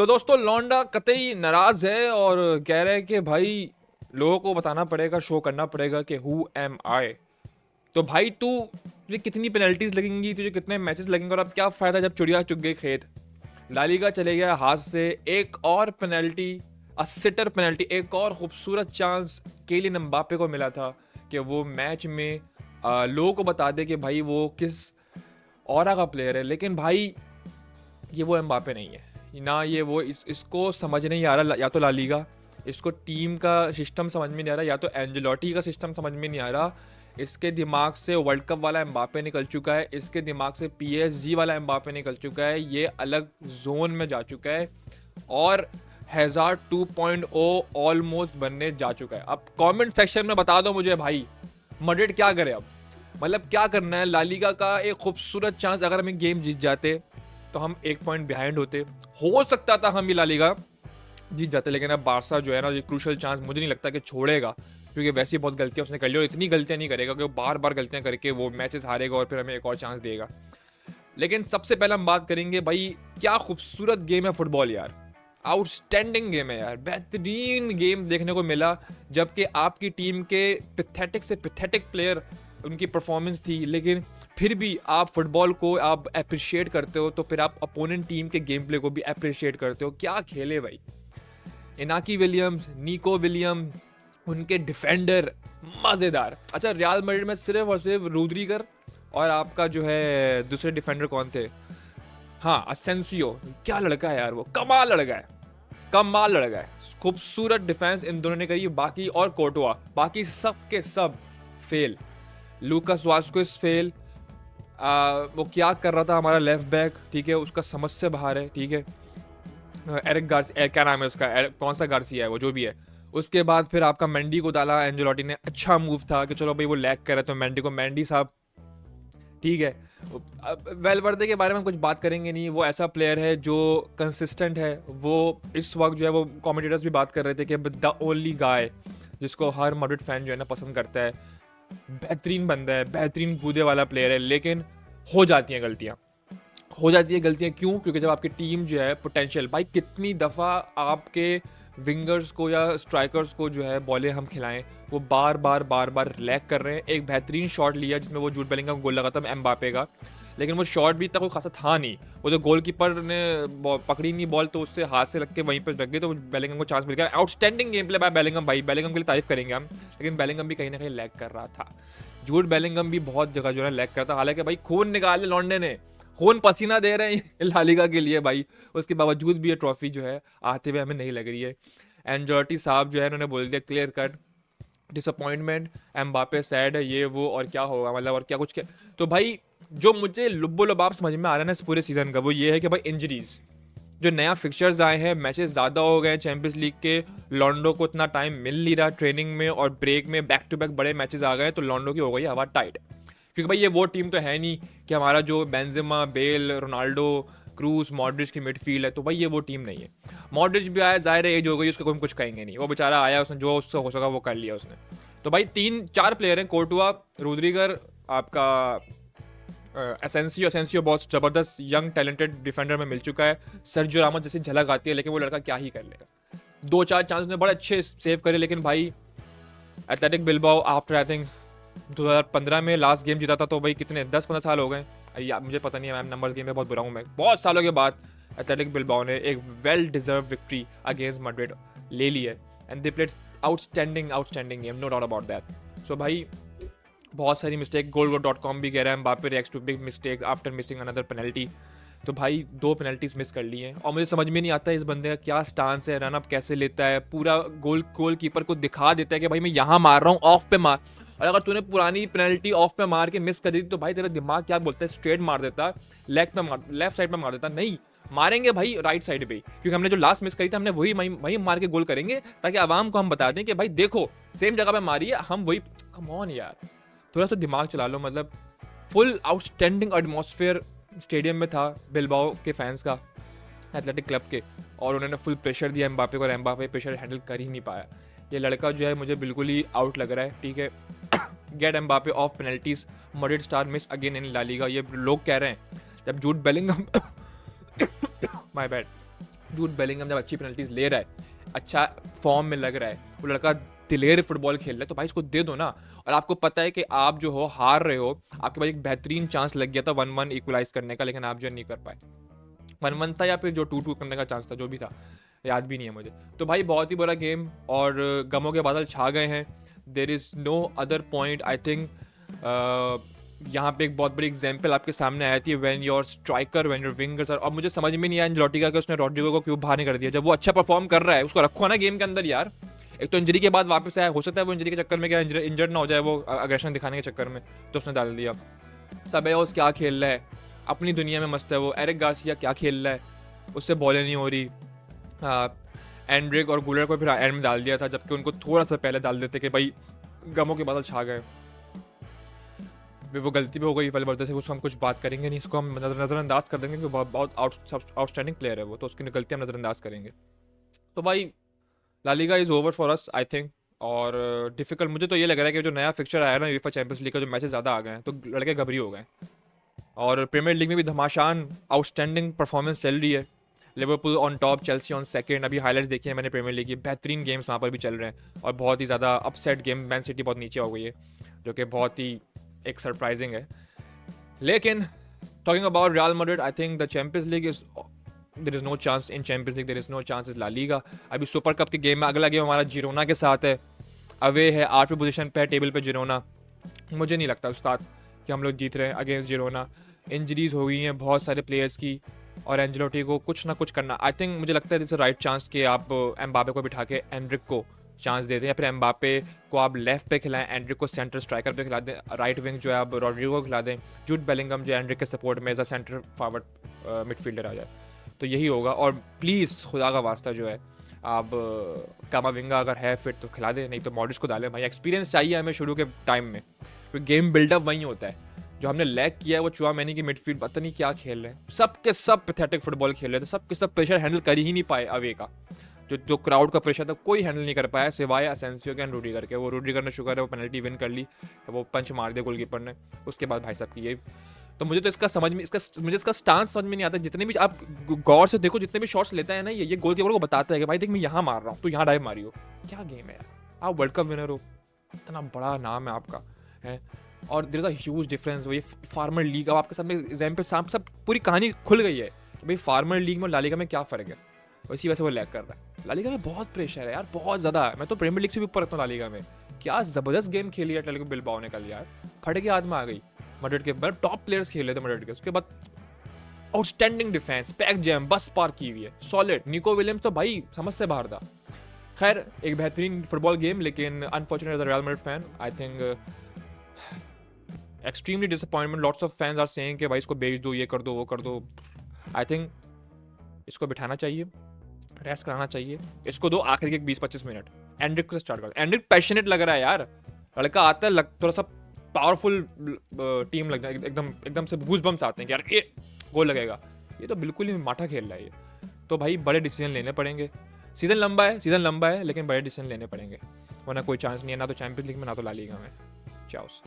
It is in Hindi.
तो दोस्तों लौंडा कतई नाराज है और कह रहा है कि भाई लोगों को बताना पड़ेगा, शो करना पड़ेगा कि हु एम आई। तो भाई तुझे कितनी पेनल्टीज लगेंगी, तुझे कितने मैचेस लगेंगे और अब क्या फायदा जब चिड़िया चुग गई खेत। लालीगा चले गया हाथ से। एक और पेनल्टी, सिटर पेनल्टी, एक और खूबसूरत चांस केलियन एम्बापे को मिला था कि वो मैच में लोगों को बता दे कि भाई वो किस ऑरा का प्लेयर है। लेकिन भाई ये वो एम्बापे नहीं है ना, ये वो इसको समझ नहीं आ रहा। या तो लालीगा, इसको टीम का सिस्टम समझ में नहीं आ रहा, या तो एंजेलोटी का सिस्टम समझ में नहीं आ रहा। इसके दिमाग से वर्ल्ड कप वाला एम्बापे निकल चुका है, इसके दिमाग से पीएसजी वाला एम्बापे निकल चुका है। ये अलग जोन में जा चुका है और हैजार्ड 2.0 ऑलमोस्ट बनने जा चुका है। अब कमेंट सेक्शन में बता दो मुझे भाई, मड्रिड क्या करे अब, मतलब क्या करना है। लालीगा का एक खूबसूरत चांस, अगर हम गेम जीत जाते तो हम 1 पॉइंट बिहाइंड होते, हो सकता था हम ये लालीगा जीत जाते। लेकिन अब बारसा जो है ना, ये क्रूशल चांस मुझे नहीं लगता कि छोड़ेगा, क्योंकि वैसी बहुत गलतियां उसने कर ली और इतनी गलतियां नहीं करेगा कि वो बार बार गलतियां करके वो मैचेस हारेगा और फिर हमें एक और चांस देगा। लेकिन सबसे पहले हम बात करेंगे भाई, क्या खूबसूरत गेम है फुटबॉल यार, आउटस्टैंडिंग गेम है यार, बेहतरीन गेम देखने को मिला। जबकि आपकी टीम के पैथेटिक से पैथेटिक प्लेयर, उनकी परफॉर्मेंस थी, लेकिन फिर भी आप फुटबॉल को आप अप्रिशिएट करते हो, तो फिर आप अपोनेंट टीम के गेम प्ले को भी अप्रिशिएट करते हो। क्या खेले भाई, इनाकी विलियम्स, निको विलियम, उनके डिफेंडर मजेदार। अच्छा, रियल मैड्रिड में सिर्फ और सिर्फ रूद्रिगर और आपका जो है दूसरे डिफेंडर कौन थे, हाँ असेंसियो। क्या लड़का है यार, वो कमाल लड़का है, कमाल लड़का है। खूबसूरत डिफेंस इन दोनों ने करी, बाकी और कोर्टवा, बाकी सब के सब फेल। Lucas वास्कोस fail. वो क्या कर रहा था हमारा लेफ्ट बैक, ठीक है, उसका समझ से बाहर है, ठीक है। एरिक गार्सिया, क्या नाम है उसका, कौन सा गार्सिया है वो, जो भी है। उसके बाद फिर आपका मैंडी को डाला एंजेलोटी ने, अच्छा मूव था कि चलो भाई वो लैग कर रहा है तो मैंडी को, मैंडी साहब ठीक है। वेलवर्दे के बारे में कुछ बात करेंगे नहीं, वो ऐसा प्लेयर है जो कंसिस्टेंट है। वो इस वक्त जो है, वो कमेंटेटर्स भी बात कर रहे थे कि द ओनली गाय जिसको हर मैड्रिड फैन जो है ना पसंद करता है। बेहतरीन बंदा है, बेहतरीन कूदे वाला प्लेयर है, लेकिन हो जाती हैं गलतियाँ, हो जाती है गलतियाँ। क्यों? क्योंकि जब आपकी टीम जो है पोटेंशियल, भाई कितनी दफ़ा आपके विंगर्स को या स्ट्राइकर्स को जो है बॉलें हम खिलाएं, वो बार बार बार बार लैग कर रहे हैं। एक बेहतरीन शॉट लिया जिसमें वो जूड बेलिंगम का गोल लगा था एम्बापे का, लेकिन वो शॉट भी इतना कोई खासा था नहीं। वो तो गोलकीपर ने पकड़ी नहीं बॉल, तो उससे हाथ से लग के वहीं पर लग गई, तो बेलिंगम को चांस मिल गया। Outstanding game play by Bellingham, भाई बेलिंगम के लिए तारीफ करेंगे हम, लेकिन बेलिंगम भी कहीं ना कहीं लैग कर रहा था। जूड बेलिंगम भी बहुत जगह जो है लैग करता, हालांकि भाई खून निकाले लौंडे ने, खून पसीना दे रहे हैं लालिगा के लिए भाई, उसके बावजूद भी ये ट्रॉफी जो है आते हुए हमें नहीं लग रही है। एंजोर्टी साहब जो है उन्होंने बोल दिया clear cut, disappointment, Mbappe sad है, ये वो, और क्या होगा मतलब, और क्या कुछ क्या। तो भाई जो मुझे लुब्बो लबाब समझ में आ रहा है ना इस पूरे सीजन का, वो ये है कि भाई इंजरीज, जो नया फिक्चर्स आए हैं, मैचेस ज़्यादा हो गए चैंपियंस लीग के, लॉन्डो को इतना टाइम मिल नहीं रहा ट्रेनिंग में और ब्रेक में, बैक टू बैक बड़े मैचेस आ गए, तो लॉन्डो की हो गई हवा टाइट। क्योंकि भाई ये वो टीम तो है नहीं कि हमारा जो Benzema, Bale, Ronaldo, Kroos, Modric की मिडफील्ड है, तो भाई ये वो टीम नहीं है। मॉड्रिच भी आया, जाहिर है एज हो गई, उसको हम कुछ कहेंगे नहीं, वो बेचारा आया, उसने जो उससे हो सका वो कर लिया उसने। तो भाई 3-4 प्लेयर हैं, कोर्टुआ, रूद्रिगर, आपका एसेंसियो। एसेंसियो बहुत ज़बरदस्त यंग टैलेंटेड डिफेंडर में मिल चुका है। सर्जियो रामोस जैसी झलक आती है, लेकिन वो लड़का क्या ही कर लेगा। 2-4 चांस ने बड़े अच्छे सेव करे, लेकिन भाई athletic Bilbao after I think 2015 में लास्ट गेम जीता था, तो भाई कितने 10-15 साल हो गए या मुझे पता नहीं है, मैम नंबर्स गेम में बहुत बुरा हूँ मैं, बहुत सालों के बाद एथलेटिक बिल्बाओ ने एक well deserve victory against Madrid ले ली है, and they played outstanding outstanding game, no doubt about that. So भाई बहुत सारी मिस्टेक, goal.com भी कह रहा है Mbappe reacts to big mistake after missing another penalty. तो भाई 2 पेनल्टीज मिस कर ली हैं, और मुझे समझ में नहीं आता इस बंदे का क्या स्टांस है, रन अप कैसे लेता है, पूरा गोल कीपर को दिखा देता है कि भाई मैं यहाँ मार रहा हूँ, ऑफ पे मार। और अगर तूने पुरानी पेनल्टी ऑफ पे मार के मिस कर दी तो भाई तेरा दिमाग क्या बोलता है, स्ट्रेट मार देता, लेग पे मार, लेफ्ट साइड पे मार देता। नहीं, मारेंगे भाई राइट साइड पे, क्योंकि हमने जो लास्ट मिस करी थी हमने वही वही मार के गोल करेंगे, ताकि आवाम को हम बता दें कि भाई देखो सेम जगह पे मारी है, हम वही। कम ऑन यार, थोड़ा सा दिमाग चला लो। मतलब फुल आउटस्टैंडिंग एटमॉस्फेयर स्टेडियम में था बिलबाओ के फैंस का, एथलेटिक क्लब के, और उन्होंने फुल प्रेशर दिया एम्बापे को, और एम्बापे प्रेशर हैंडल कर ही नहीं पाया। ये लड़का जो है मुझे बिल्कुल ही आउट लग रहा है, ठीक है। Get Mbappe off penalties, Madrid star miss again in La Liga, ये लोग कह रहे हैं। जब Jude Bellingham my bad, Jude Bellingham जब अच्छी पेनल्टीज ले रहा है, अच्छा फॉर्म में लग रहा है, वो लड़का दिलेर फुटबॉल खेल रहा है, तो भाई इसको दे दो ना। और आपको पता है कि आप जो हो हार रहे हो, आपके पास एक बेहतरीन चांस लग गया था 1-1 इक्वलाइज करने का, लेकिन आप जो नहीं कर पाए। 1-1 था या फिर जो 2-2 करने का चांस था, जो भी था, याद भी नहीं है मुझे। तो भाई बहुत ही बुरा गेम, और गमों के बादल छा गए हैं। There is no other point I think. यहाँ पे एक बहुत बड़ी एग्जांपल आपके सामने आई थी, when your striker, when your wingers. और मुझे समझ में नहीं आया एंजेलोटी का कि उसने रॉड्रिगो को क्यों बाहर नहीं कर दिया। जब वो अच्छा परफॉर्म कर रहा है, उसको रखो ना गेम के अंदर यार। एक तो इंजरी के बाद वापस आया, हो सकता है वो इंजरी के चक्कर में क्या इंजर्ड ना हो जाए, वो अग्रेशन दिखाने के चक्कर में, तो उसने डाल दिया। सबेओस क्या खेल रहा है, अपनी दुनिया में मस्त है वो। एरिक गार्सिया क्या खेल रहा है, उससे बॉलें नहीं हो रही। एंड्रिक और गुलर को फिर एंड में डाल दिया था, जबकि उनको थोड़ा सा पहले डाल देते कि भाई गमों के बादल छा गए। वो गलती भी हो गई वल्वर्दे से, उसको हम कुछ बात करेंगे नहीं, इसको हम नज़रअंदाज कर देंगे कि बहुत आउटस्टैंडिंग प्लेयर है वो, तो उसकी गलतियाँ हम नज़रअंदाज करेंगे। तो भाई La Liga is over for us I think. और डिफिकल्ट मुझे तो ये लग रहा है कि जो नया फिक्चर आया ना यूएफए चैंपियंस लीग का, जो मैचेस ज़्यादा आ गए हैं, तो लड़के घबरी हो गए। और प्रीमियर लीग में भी धमाशान आउटस्टैंडिंग परफॉर्मेंस चल रही है। Liverpool on top, Chelsea on second. अभी हाइलाइट्स देखी है मैंने प्रीमियर लीग की, बेहतरीन गेम्स वहाँ पर भी चल रहे हैं, और बहुत ही ज़्यादा अपसेट गेम। मैन सिटी बहुत नीचे हो गई है, जो कि बहुत ही एक सरप्राइजिंग है। लेकिन talking about Real Madrid, I think the Champions League is, there is no chance in Champions League, there is no chance is La Liga. अभी सुपर कप के गेम में अगला गेम हमारा जिरोना के साथ है, अवे है, 8वीं पोजीशन पे है टेबल पे जिरोना। मुझे नहीं लगता उस्ताद कि हम लोग जीत रहे हैं अगेंस्ट जिरोना। इंजरीज हो गई हैं बहुत सारे प्लेयर्स की, और एंजेलोटी को कुछ ना कुछ करना। आई थिंक मुझे लगता है दिस राइट चांस कि आप एम्बापे को बिठा के एंड्रिक को चांस दे दें, या फिर एम्बापे को आप लेफ्ट पे खिलाएं, एंड्रिक को सेंटर स्ट्राइकर पे खिला दें, राइट विंग जो है आप रॉड्रिगो को खिला दें, जूड बेलिंगम जो एंड्रिक के सपोर्ट में as a centre forward midfielder आ जाए, तो यही होगा। और प्लीज़ खुदा का वास्ता जो है आप कामाविंगा अगर है फिट तो खिला दें, नहीं तो मॉड्रिच को डालें। भाई एक्सपीरियंस चाहिए हमें शुरू के टाइम में, क्योंकि गेम बिल्डअप वहीं होता है। जो हमने लैग किया है वो चुआमेनी की मिडफील्ड, पता नहीं क्या खेल रहे हैं, सब के सब पैथेटिक फुटबॉल खेल रहे थे, सब के सब प्रेशर हैंडल कर ही नहीं पाए अवे का। जो क्राउड का प्रेशर था कोई हैंडल नहीं कर पाया, सिवाय असेंसियो के एंड रूडिगर के। वो रूडिगर ने शुक्र है वो पेनल्टी विन कर ली, वो पंच मार दिया गोलकीपर ने, उसके बाद भाई साहब की ये। तो मुझे तो इसका समझ में, मुझे इसका स्टांस समझ में नहीं आता। जितने भी आप गौर से देखो, जितने भी शॉट्स लेता है ना ये गोलकीपर को बताता है कि भाई देख मैं यहाँ मार रहा हूँ, तो यहाँ डाइव मारी हो। क्या गेम है यार, आप वर्ल्ड कप विनर हो, इतना बड़ा नाम है आपका है, और there is a huge difference. वो ये फार्मर लीग, अब आपके सामने एग्जाम्पल सब पूरी कहानी खुल गई है कि भाई फार्मर लीग में ला लीगा में क्या फ़र्क है। इसी वजह से वो लैग कर रहा है। ला लीगा में बहुत प्रेशर है यार, बहुत ज़्यादा। मैं तो प्रीमियर लीग से भी ऊपर रखता हूँ ला लीगा में। क्या ज़बरदस्त गेम खेली है एटलेटिको बिल्बाओ ने कल यार, फट के हाथ में आ गई मैड्रिड के। मतलब टॉप प्लेयर्स खेले थे मैड्रिड के, उसके बाद आउटस्टैंडिंग डिफेंस, पैक जैम, बस पार की हुई है, सॉलिड। निको विलियम्स तो भाई समझ से बाहर था। खैर एक बेहतरीन फुटबॉल गेम, लेकिन unfortunate as a Real Madrid fan I think extremely disappointment. Lots of fans are saying कि भाई इसको बेच दो, ये कर दो, वो कर दो। आई थिंक इसको बिठाना चाहिए, रेस्ट कराना चाहिए, इसको दो आखिर के 20-25 मिनट। एंड्रिक को स्टार्ट कर, एंड्रिक पैशनेट लग रहा है यार, लड़का आता है थोड़ा सा पावरफुल टीम लग जाए, एकदम से गूज बम्स आते हैं कि यार ये गोल लगेगा। ये तो बिल्कुल ही माठा खेल रहा है ये। तो भाई बड़े डिसीजन लेने पड़ेंगे। सीज़न लंबा है लेकिन बड़े डिसीजन लेने पड़ेंगे, वरना कोई चांस नहीं है, ना तो चैंपियंस लीग में ना तो ला लीगा में। चाओ।